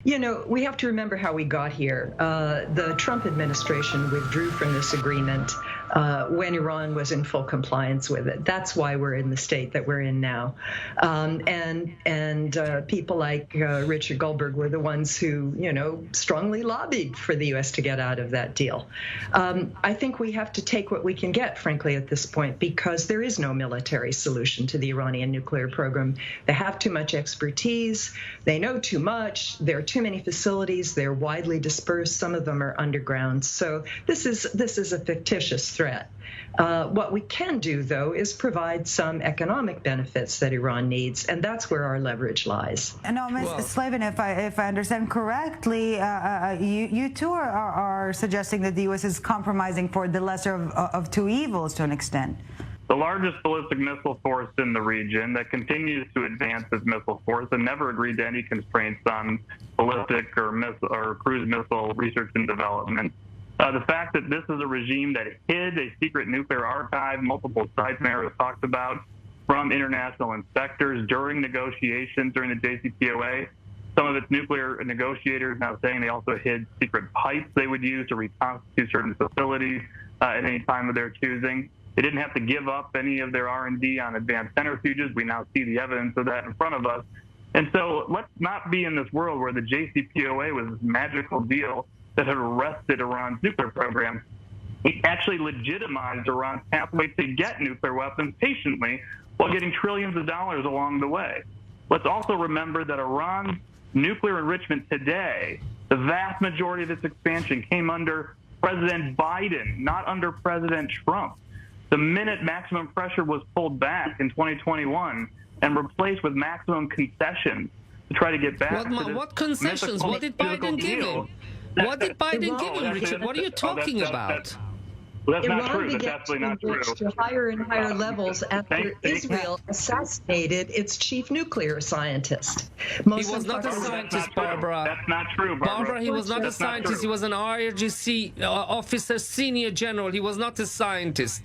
You know, we have to remember how we got here. The Trump administration withdrew from this agreement when Iran was in full compliance with it. That's why we're in the state that we're in now. And people like Richard Goldberg were the ones who, you know, strongly lobbied for the U.S. to get out of that deal. I think we have to take what we can get, frankly, at this point, because there is no military solution to the Iranian nuclear program. They have too much expertise. They know too much. There are too many facilities. They're widely dispersed. Some of them are underground. So this is a fictitious threat. What we can do, though, is provide some economic benefits that Iran needs, and that's where our leverage lies. No, Ms. Slavin, if I understand correctly, you too are suggesting that the U.S. is compromising for the lesser of two evils to an extent. The largest ballistic missile force in the region that continues to advance its missile force and never agreed to any constraints on ballistic or cruise missile research and development. The fact that this is a regime that hid a secret nuclear archive, multiple sites Mayor has talked about, from international inspectors during negotiations during the JCPOA. Some of its nuclear negotiators now saying they also hid secret pipes they would use to reconstitute certain facilities at any time of their choosing. They didn't have to give up any of their R&D on advanced centrifuges. We now see the evidence of that in front of us. And so let's not be in this world where the JCPOA was this magical deal that had arrested Iran's nuclear program. It actually legitimized Iran's pathway to get nuclear weapons patiently while getting trillions of dollars along the way. Let's also remember that Iran's nuclear enrichment today, the vast majority of its expansion came under President Biden, not under President Trump. The minute maximum pressure was pulled back in 2021 and replaced with maximum concessions to try to get back to this what concessions? What did Biden give him? What did Biden give him, Richard? What are you talking about? That's not Iran true. That's began absolutely to not true. enrich to higher and higher levels after Israel assassinated its chief nuclear scientist. He was not a scientist, Barbara. That's not true, Barbara. Barbara, he was not a scientist. He was an IRGC officer, senior general. He was not a scientist.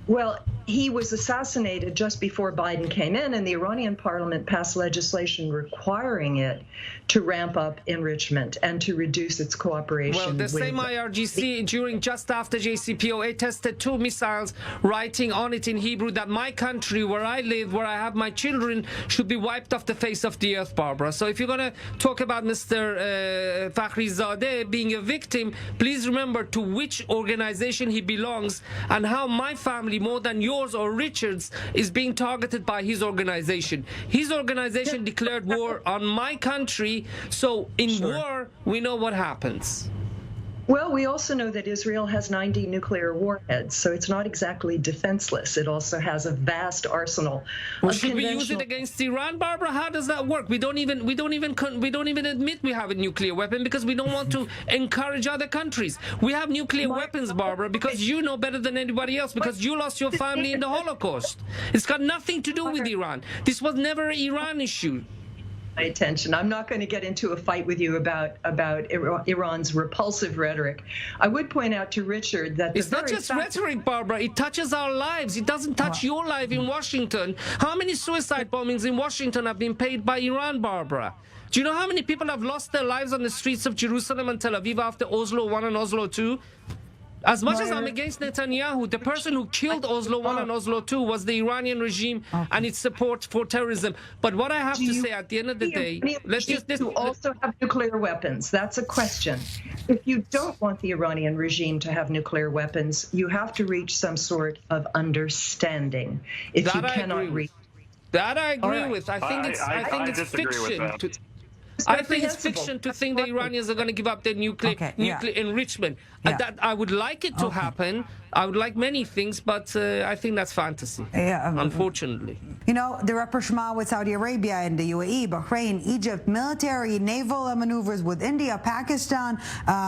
Well, he was assassinated just before Biden came in, and the Iranian parliament passed legislation requiring it to ramp up enrichment and to reduce its cooperation. Well, the same IRGC just after JCPOA tested 2 missiles, writing on it in Hebrew that my country, where I live, where I have my children, should be wiped off the face of the earth, Barbara. So if you're going to talk about Mr. Fakhrizadeh being a victim, please remember to which organization he belongs and how my family, more than yours or Richard's, is being targeted by his organization. His organization declared war on my country. So in war, we know what happens. Well, we also know that Israel has 90 nuclear warheads, so it's not exactly defenseless. It also has a vast arsenal. Should we use it against Iran, Barbara? How does that work? We don't even admit we have a nuclear weapon because we don't want to encourage other countries. We have nuclear weapons, Barbara, because you know better than anybody else, because you lost your family in the Holocaust. It's got nothing to do with Iran. This was never an Iran issue. Attention. I'm not going to get into a fight with you about Iran's repulsive rhetoric. I would point out to Richard that it's not just rhetoric, Barbara. It touches our lives. It doesn't touch your life in Washington. How many suicide bombings in Washington have been paid by Iran, Barbara? Do you know how many people have lost their lives on the streets of Jerusalem and Tel Aviv after Oslo 1 and Oslo 2? As much as I'm against Netanyahu, the person who killed Oslo 1 and Oslo 2 was the Iranian regime and its support for terrorism. But what I have to say at the end of the day, let's just... To also have nuclear weapons, that's a question. If you don't want the Iranian regime to have nuclear weapons, you have to reach some sort of understanding. If you cannot reach... That I agree with. I think it's fiction. I think it's fiction to think the Iranians are going to give up their nuclear enrichment. That I would like it to happen. I would like many things, but I think that's fantasy, unfortunately. You know, the rapprochement with Saudi Arabia and the UAE, Bahrain, Egypt, military, naval maneuvers with India, Pakistan,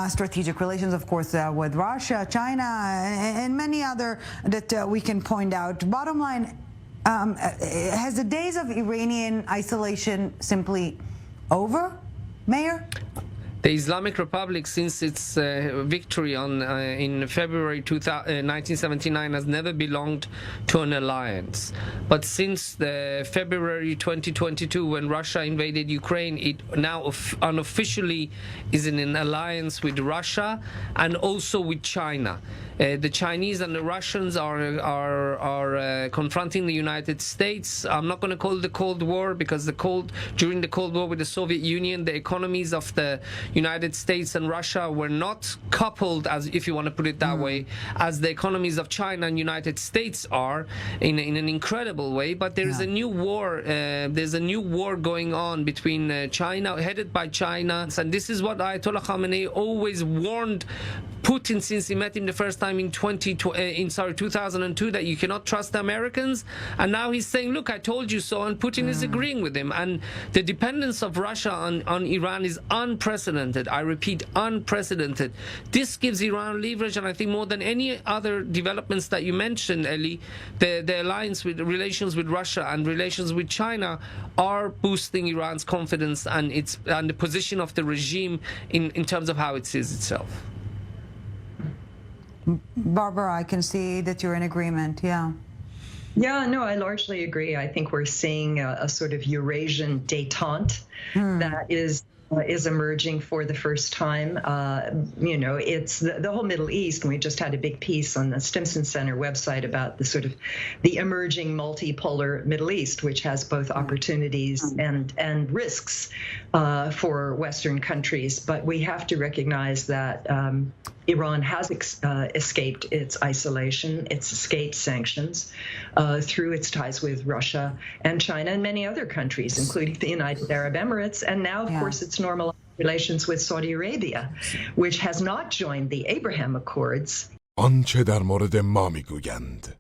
strategic relations, of course, with Russia, China, and many other that we can point out. Bottom line, has the days of Iranian isolation simply over, Mayor? The Islamic Republic, since its victory in February 1979, has never belonged to an alliance. But since the February 2022, when Russia invaded Ukraine, it now unofficially is in an alliance with Russia and also with China. The Chinese and the Russians are confronting the United States. I'm not going to call it the Cold War, because during the Cold War with the Soviet Union, the economies of the United States and Russia were not coupled, as if you want to put it that way, as the economies of China and United States are in an incredible way. But there is a new war. There's a new war going on between China, headed by China, and this is what Ayatollah Khamenei always warned Putin since he met him the first time in 2002, that you cannot trust the Americans. And now he's saying, look, I told you so, and Putin is agreeing with him. And the dependence of Russia on Iran is unprecedented. I repeat, unprecedented. This gives Iran leverage, and I think more than any other developments that you mentioned, Eli, the alliance with relations with Russia and relations with China are boosting Iran's confidence and the position of the regime in terms of how it sees itself. Barbara, I can see that you're in agreement. Yeah. Yeah, no, I largely agree. I think we're seeing a sort of Eurasian détente that is emerging for the first time. It's the whole Middle East, and we just had a big piece on the Stimson Center website about the emerging multipolar Middle East, which has both opportunities and risks for Western countries. But we have to recognize that Iran has escaped its isolation, it's escaped sanctions through its ties with Russia and China and many other countries, including the United Arab Emirates, and now, of course, it's normalized relations with Saudi Arabia, which has not joined the Abraham Accords. آنچه در مورد ما میگویند